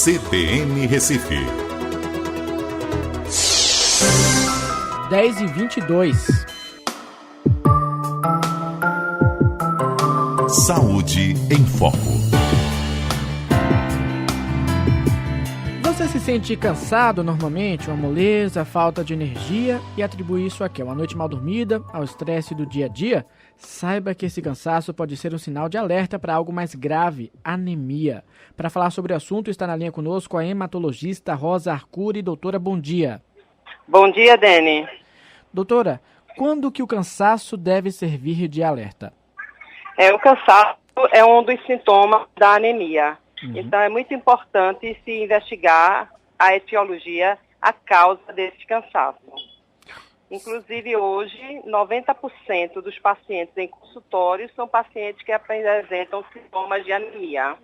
CBN Recife. 10h22. Saúde em Foco. Você se sente cansado normalmente, uma moleza, falta de energia e atribui isso a quê? Uma noite mal dormida, ao estresse do dia a dia? Saiba que esse cansaço pode ser um sinal de alerta para algo mais grave, anemia. Para falar sobre o assunto está na linha conosco a hematologista Rosa Arcuri. Doutora, bom dia. Bom dia, Dani. Doutora, quando que o cansaço deve servir de alerta? O cansaço é um dos sintomas da anemia. Então, é muito importante se investigar a etiologia, a causa desse cansaço. Inclusive, hoje, 90% dos pacientes em consultório são pacientes que apresentam sintomas de anemia.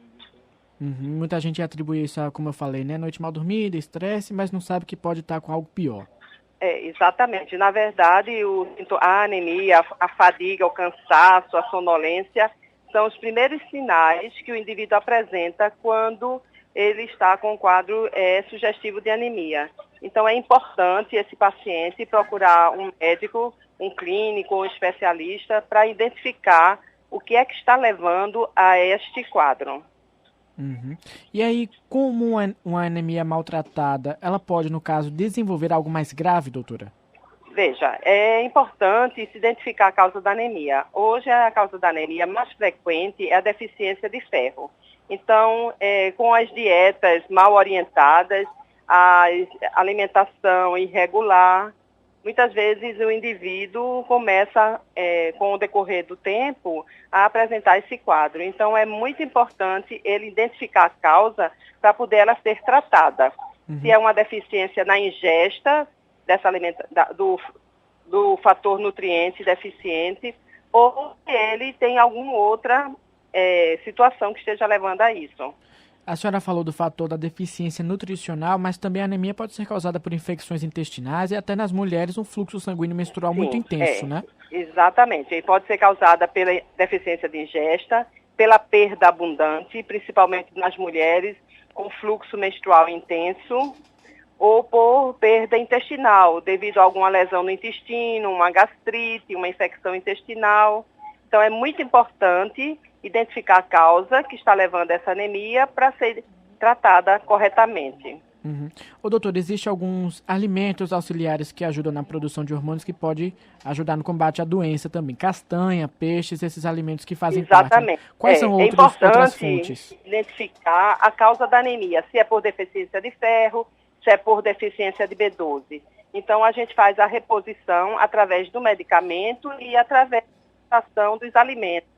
Muita gente atribui isso a, como eu falei, né? Noite mal dormida, estresse, mas não sabe que pode estar com algo pior. Exatamente. Na verdade, a anemia, a fadiga, o cansaço, a sonolência são os primeiros sinais que o indivíduo apresenta quando ele está com um quadro sugestivo de anemia. Então, é importante esse paciente procurar um médico, um clínico, um especialista para identificar o que é que está levando a este quadro. E aí, como uma anemia maltratada, ela pode, no caso, desenvolver algo mais grave, doutora? Veja, é importante se identificar a causa da anemia. Hoje, a causa da anemia mais frequente é a deficiência de ferro. Então, com as dietas mal orientadas, a alimentação irregular, muitas vezes o indivíduo começa, com o decorrer do tempo, a apresentar esse quadro. Então, é muito importante ele identificar a causa para poder ela ser tratada. Se é uma deficiência na ingesta do fator nutriente deficiente, ou se ele tem alguma outra situação que esteja levando a isso. A senhora falou do fator da deficiência nutricional, mas também a anemia pode ser causada por infecções intestinais e até nas mulheres um fluxo sanguíneo menstrual muito intenso, né? Exatamente. E pode ser causada pela deficiência de ingesta, pela perda abundante, principalmente nas mulheres com fluxo menstrual intenso, ou por perda intestinal, devido a alguma lesão no intestino, uma gastrite, uma infecção intestinal. Então, é muito importante identificar a causa que está levando a essa anemia para ser tratada corretamente. Doutor, existem alguns alimentos auxiliares que ajudam na produção de hormônios que podem ajudar no combate à doença também. Castanha, peixes, esses alimentos que fazem parte. Né? Quais são outras fontes? Identificar a causa da anemia, se é por deficiência de ferro, se é por deficiência de B12. Então, a gente faz a reposição através do medicamento e através da ação dos alimentos.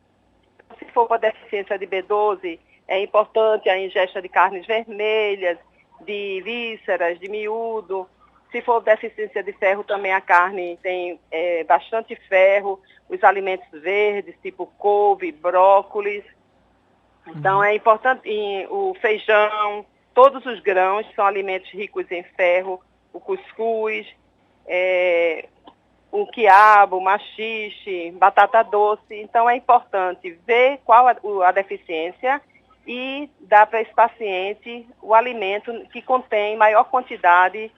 Se for por deficiência de B12, é importante a ingesta de carnes vermelhas, de vísceras, de miúdo. Se for deficiência de ferro, também a carne tem bastante ferro, os alimentos verdes, tipo couve, brócolis. Então, é importante o feijão, todos os grãos são alimentos ricos em ferro, o cuscuz, o quiabo, maxixe, batata doce. Então, é importante ver qual a deficiência e dar para esse paciente o alimento que contém maior quantidade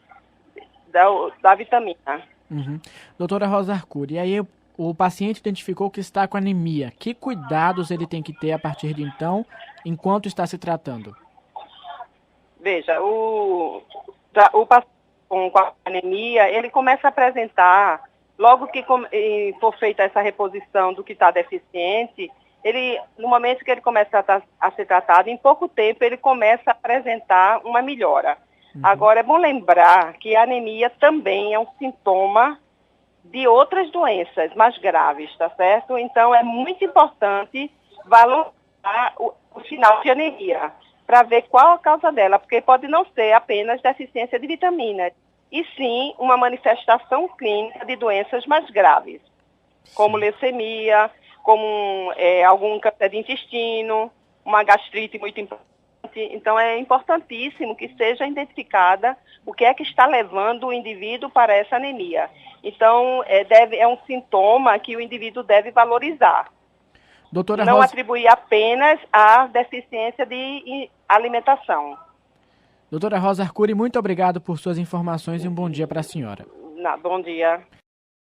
da vitamina. Doutora Rosa Arcuri, e aí o paciente identificou que está com anemia. Que cuidados ele tem que ter a partir de então, enquanto está se tratando? Veja, o paciente com a anemia, ele começa a apresentar, logo que for feita essa reposição do que está deficiente, no momento que ele começa a ser tratado, em pouco tempo ele começa a apresentar uma melhora. Agora, é bom lembrar que a anemia também é um sintoma de outras doenças mais graves, tá certo? Então, é muito importante valorizar o sinal de anemia, para ver qual a causa dela, porque pode não ser apenas deficiência de vitaminas, e sim uma manifestação clínica de doenças mais graves, como leucemia, como algum câncer de intestino, uma gastrite muito importante. Então, é importantíssimo que seja identificada o que é que está levando o indivíduo para essa anemia. Então, é um sintoma que o indivíduo deve valorizar. Doutora não Rosa... atribuir apenas à deficiência de alimentação. Doutora Rosa Arcuri, muito obrigado por suas informações e um bom dia para a senhora. Bom dia.